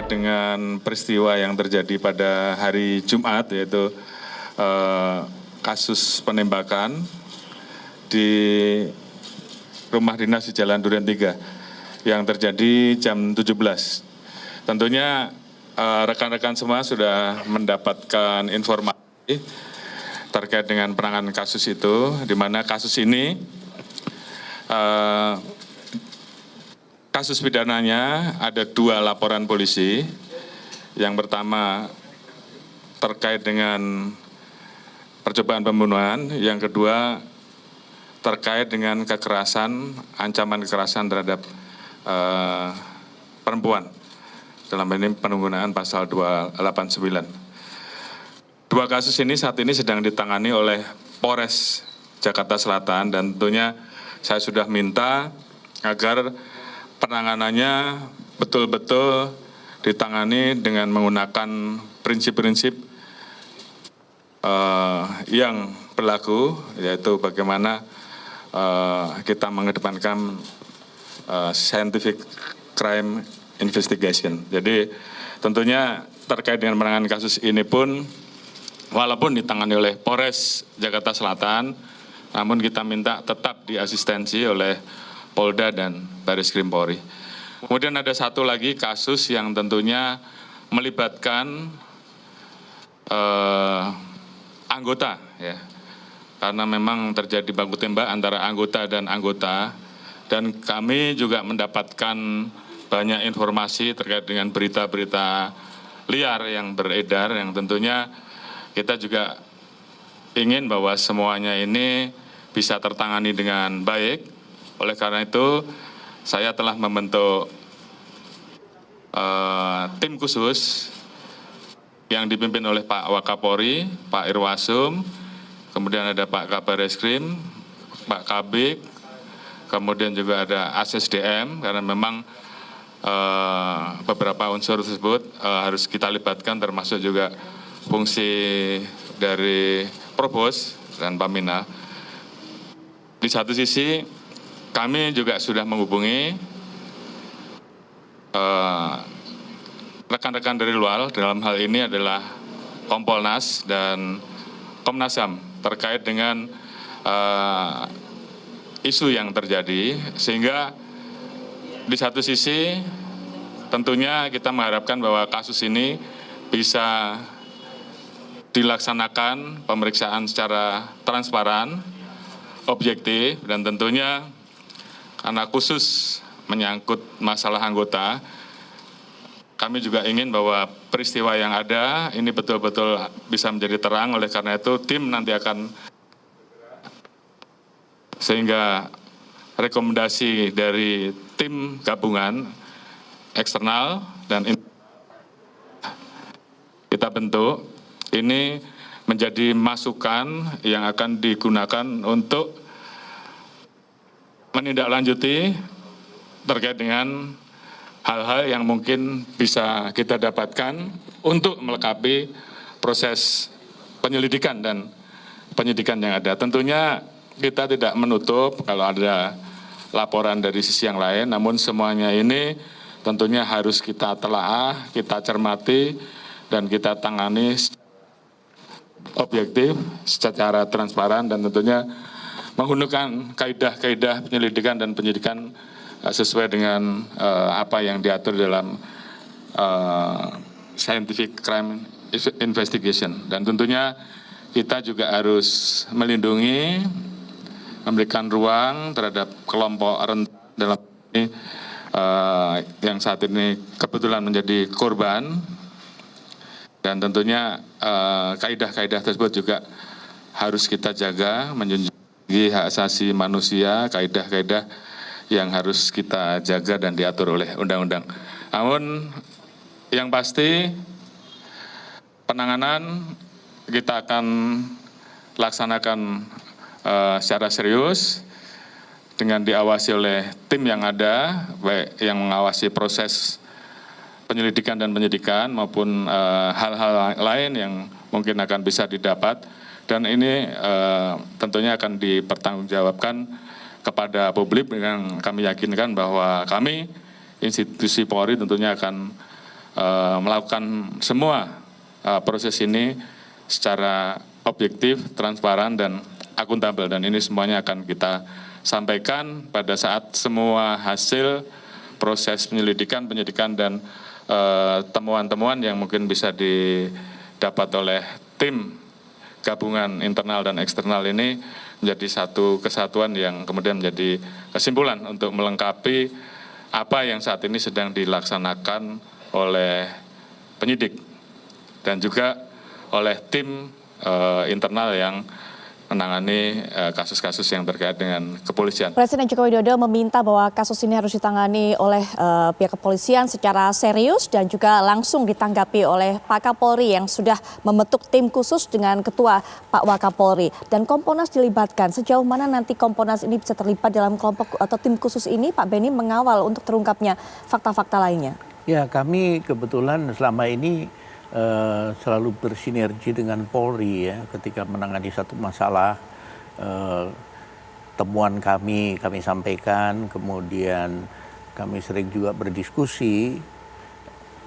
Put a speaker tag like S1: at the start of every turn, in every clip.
S1: terkait dengan peristiwa yang terjadi pada hari Jumat, yaitu kasus penembakan di rumah dinas di Jalan Duren 3 yang terjadi jam 17. Tentunya rekan-rekan semua sudah mendapatkan informasi terkait dengan penanganan kasus itu, di mana kasus ini kasus pidananya ada 2 laporan polisi. Yang pertama terkait dengan percobaan pembunuhan, yang kedua terkait dengan kekerasan, ancaman kekerasan terhadap perempuan. Dalam ini penggunaan pasal 289. 2 kasus ini saat ini sedang ditangani oleh Polres Jakarta Selatan, dan tentunya saya sudah minta agar penanganannya betul-betul ditangani dengan menggunakan prinsip-prinsip yang berlaku, yaitu bagaimana kita mengedepankan scientific crime investigation. Jadi tentunya terkait dengan penanganan kasus ini pun, walaupun ditangani oleh Polres Jakarta Selatan, namun kita minta tetap diasistensi oleh Polda dan Baris Krim Polri. Kemudian ada satu lagi kasus yang tentunya melibatkan anggota, ya, karena memang terjadi baku tembak antara anggota dan anggota, dan kami juga mendapatkan banyak informasi terkait dengan berita-berita liar yang beredar, yang tentunya kita juga ingin bahwa semuanya ini bisa tertangani dengan baik. Oleh karena itu, saya telah membentuk tim khusus yang dipimpin oleh Pak Wakapolri, Pak Irwasum, kemudian ada Pak Kabar Eskrim, Pak Kabik, kemudian juga ada ASSDM, karena memang beberapa unsur tersebut harus kita libatkan, termasuk juga fungsi dari Provos dan Pamina. Di satu sisi, kami juga sudah menghubungi rekan-rekan dari luar, dalam hal ini adalah Kompolnas dan Komnas HAM terkait dengan isu yang terjadi, sehingga di satu sisi tentunya kita mengharapkan bahwa kasus ini bisa dilaksanakan pemeriksaan secara transparan, objektif, dan tentunya karena khusus menyangkut masalah anggota, kami juga ingin bahwa peristiwa yang ada ini betul-betul bisa menjadi terang. Oleh karena itu tim nanti akan, sehingga rekomendasi dari tim gabungan eksternal dan kita bentuk, ini menjadi masukan yang akan digunakan untuk menindaklanjuti terkait dengan hal-hal yang mungkin bisa kita dapatkan untuk melengkapi proses penyelidikan dan penyidikan yang ada. Tentunya kita tidak menutup kalau ada laporan dari sisi yang lain, namun semuanya ini tentunya harus kita telaah, kita cermati, dan kita tangani objektif, secara transparan, dan tentunya menggunakan kaidah-kaidah penyelidikan dan penyidikan sesuai dengan apa yang diatur dalam scientific crime investigation. Dan tentunya kita juga harus melindungi, memberikan ruang terhadap kelompok rentan dalam ini yang saat ini kebetulan menjadi korban, dan tentunya kaidah-kaidah tersebut juga harus kita jaga, menjunjung tinggi hak asasi manusia, kaidah-kaidah yang harus kita jaga dan diatur oleh undang-undang. Namun yang pasti penanganan kita akan laksanakan secara serius dengan diawasi oleh tim yang ada, baik yang mengawasi proses penyelidikan dan penyidikan maupun hal-hal lain yang mungkin akan bisa didapat, dan ini tentunya akan dipertanggungjawabkan kepada publik, dengan kami yakinkan bahwa kami institusi Polri tentunya akan melakukan semua proses ini secara objektif, transparan, dan akuntabel. Dan ini semuanya akan kita sampaikan pada saat semua hasil proses penyelidikan, penyidikan, dan temuan-temuan yang mungkin bisa didapat oleh tim gabungan internal dan eksternal ini menjadi satu kesatuan yang kemudian menjadi kesimpulan untuk melengkapi apa yang saat ini sedang dilaksanakan oleh penyidik dan juga oleh tim internal yang menangani kasus-kasus yang terkait dengan kepolisian.
S2: Presiden Joko Widodo meminta bahwa kasus ini harus ditangani oleh pihak kepolisian secara serius dan juga langsung ditanggapi oleh Pak Kapolri yang sudah membentuk tim khusus dengan Ketua Pak Wakapolri. Dan Kompolnas dilibatkan. Sejauh mana nanti Kompolnas ini bisa terlibat dalam kelompok atau tim khusus ini, Pak Benny, mengawal untuk terungkapnya fakta-fakta lainnya?
S3: Ya, kami kebetulan selama ini selalu bersinergi dengan Polri ya ketika menangani satu masalah. Temuan kami sampaikan, kemudian kami sering juga berdiskusi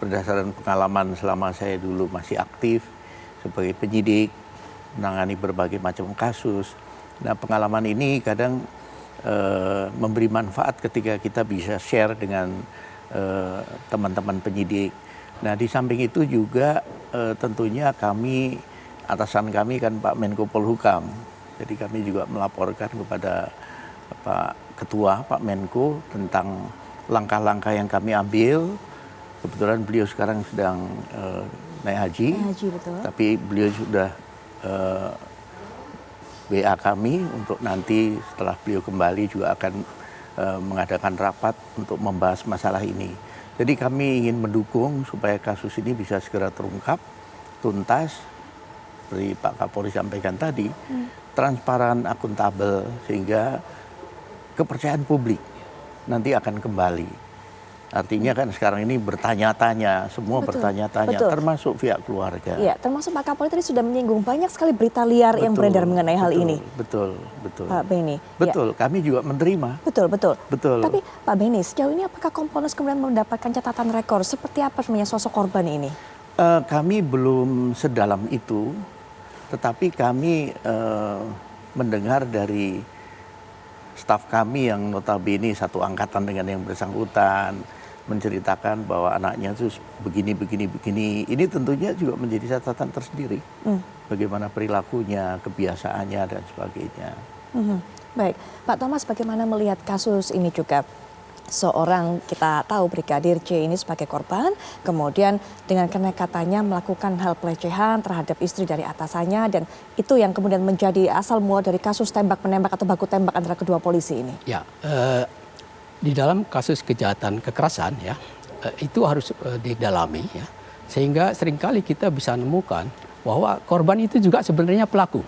S3: berdasarkan pengalaman selama saya dulu masih aktif sebagai penyidik menangani berbagai macam kasus. Nah, pengalaman ini kadang memberi manfaat ketika kita bisa share dengan teman-teman penyidik. Nah, di samping itu juga tentunya kami, atasan kami kan Pak Menko Polhukam. Jadi kami juga melaporkan kepada Pak Ketua, Pak Menko tentang langkah-langkah yang kami ambil. Kebetulan beliau sekarang sedang naik haji,
S2: Betul.
S3: tapi beliau sudah WA kami untuk nanti setelah beliau kembali juga akan mengadakan rapat untuk membahas masalah ini. Jadi kami ingin mendukung supaya kasus ini bisa segera terungkap, tuntas, seperti Pak Kapolri sampaikan tadi, transparan, akuntabel, sehingga kepercayaan publik nanti akan kembali. Artinya kan sekarang ini bertanya-tanya, semua bertanya-tanya, termasuk pihak keluarga.
S2: Iya, termasuk Pak Kapolri tadi sudah menyinggung banyak sekali berita liar yang beredar mengenai hal ini.
S3: Betul.
S2: Pak Benny.
S3: Betul, ya. Kami juga menerima.
S2: Betul.
S3: Betul.
S2: Tapi Pak Benny, sejauh ini apakah Kompolnas kemudian mendapatkan catatan rekor seperti apa sebenarnya sosok korban ini?
S3: Kami belum sedalam itu, tetapi kami mendengar dari staf kami yang notabene satu angkatan dengan yang bersangkutan, menceritakan bahwa anaknya itu begini. Ini tentunya juga menjadi catatan tersendiri. Bagaimana perilakunya, kebiasaannya, dan sebagainya.
S2: Baik, Pak Thomas, bagaimana melihat kasus ini juga? Seorang kita tahu Brigadir J ini sebagai korban, kemudian dengan kenekatannya melakukan hal pelecehan terhadap istri dari atasannya, dan itu yang kemudian menjadi asal mula dari kasus tembak-menembak atau baku tembak antara kedua polisi ini.
S4: Ya, di dalam kasus kejahatan kekerasan ya, itu harus didalami ya, sehingga seringkali kita bisa menemukan bahwa korban itu juga sebenarnya pelaku.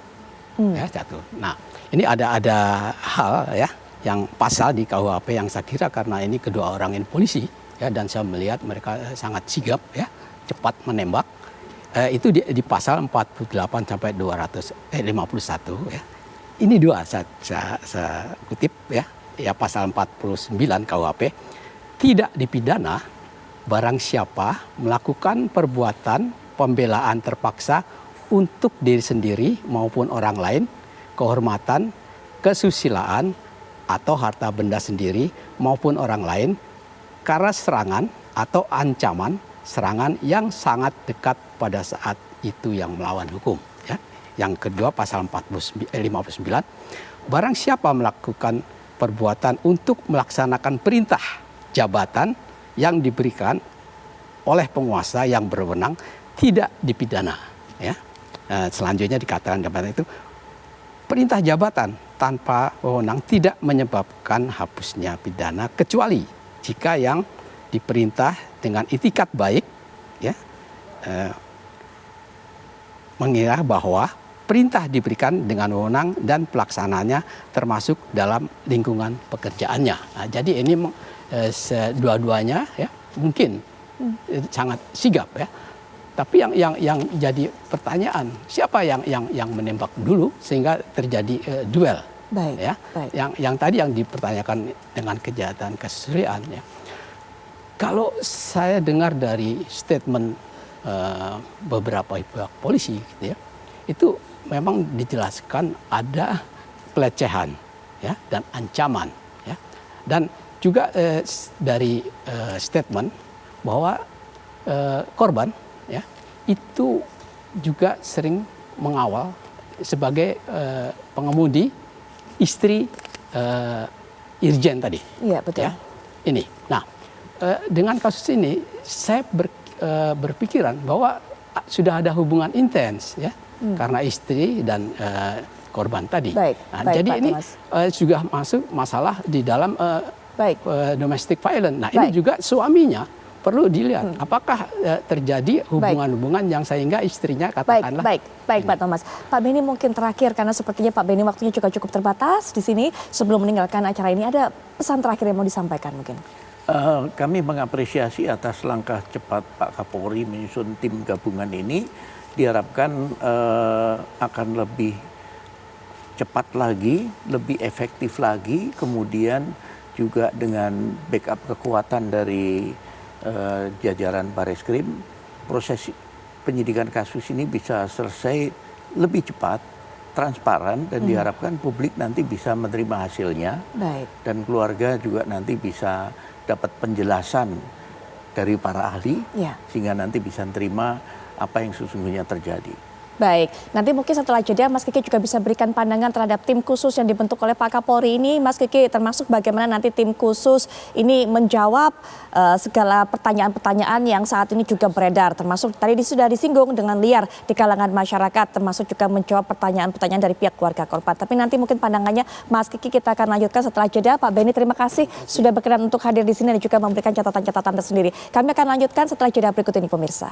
S4: Ya, satu. Nah, ini ada hal ya, yang pasal di KUHP yang saya kira karena ini kedua orang ini polisi ya, dan saya melihat mereka sangat sigap ya, cepat menembak. Itu di pasal 48 sampai 251 ya. Ini dua saya kutip ya pasal 49 KUHP, tidak dipidana barang siapa melakukan perbuatan pembelaan terpaksa untuk diri sendiri maupun orang lain, kehormatan, kesusilaan, atau harta benda sendiri maupun orang lain karena serangan atau ancaman serangan yang sangat dekat pada saat itu yang melawan hukum. Ya. Yang kedua pasal 59, barang siapa melakukan perbuatan untuk melaksanakan perintah jabatan yang diberikan oleh penguasa yang berwenang tidak dipidana. Ya. Selanjutnya dikatakan jabatan itu perintah jabatan tanpa wewenang tidak menyebabkan hapusnya pidana kecuali jika yang diperintah dengan itikat baik ya, mengira bahwa perintah diberikan dengan wewenang dan pelaksananya termasuk dalam lingkungan pekerjaannya. Nah, jadi ini dua-duanya ya mungkin sangat sigap ya. Tapi yang jadi pertanyaan, siapa yang menembak dulu sehingga terjadi duel?
S2: Baik,
S4: ya.
S2: baik.
S4: Yang tadi yang dipertanyakan dengan kejahatan kesusilaan ya. Kalau saya dengar dari statement beberapa pihak polisi, gitu ya, itu memang dijelaskan ada pelecehan, ya, dan ancaman, ya, dan juga dari statement bahwa korban, ya, itu juga sering mengawal sebagai pengemudi istri Irjen tadi.
S2: Iya, betul.
S4: Ya, ini. Nah, dengan kasus ini saya berpikiran bahwa sudah ada hubungan intens, ya, karena istri dan korban tadi.
S2: Baik,
S4: Nah,
S2: baik,
S4: jadi
S2: Pak
S4: ini
S2: Thomas.
S4: sudah masuk masalah di dalam
S2: Baik.
S4: domestic violence. Nah, ini
S2: Baik.
S4: juga suaminya perlu dilihat apakah terjadi hubungan-hubungan yang sehingga istrinya katakanlah.
S2: Baik Pak Thomas. Pak Beni mungkin terakhir karena sepertinya Pak Beni waktunya juga cukup terbatas di sini. Sebelum meninggalkan acara ini ada pesan terakhir yang mau disampaikan mungkin.
S3: Kami mengapresiasi atas langkah cepat Pak Kapolri menyusun tim gabungan ini. Diharapkan akan lebih cepat lagi, lebih efektif lagi, kemudian juga dengan backup kekuatan dari jajaran Bareskrim, proses penyidikan kasus ini bisa selesai lebih cepat, transparan, dan diharapkan publik nanti bisa menerima hasilnya.
S2: Baik.
S3: Dan keluarga juga nanti bisa dapat penjelasan dari para ahli,
S2: Ya.
S3: sehingga nanti bisa menerima apa yang sesungguhnya terjadi.
S2: Baik, nanti mungkin setelah jeda Mas Kiki juga bisa berikan pandangan terhadap tim khusus yang dibentuk oleh Pak Kapolri ini. Mas Kiki, termasuk bagaimana nanti tim khusus ini menjawab segala pertanyaan-pertanyaan yang saat ini juga beredar. Termasuk tadi sudah disinggung dengan liar di kalangan masyarakat, termasuk juga menjawab pertanyaan-pertanyaan dari pihak keluarga korban. Tapi nanti mungkin pandangannya Mas Kiki kita akan lanjutkan setelah jeda. Pak Beni, terima kasih sudah berkenan untuk hadir di sini dan juga memberikan catatan-catatan tersendiri. Kami akan lanjutkan setelah jeda berikut ini pemirsa.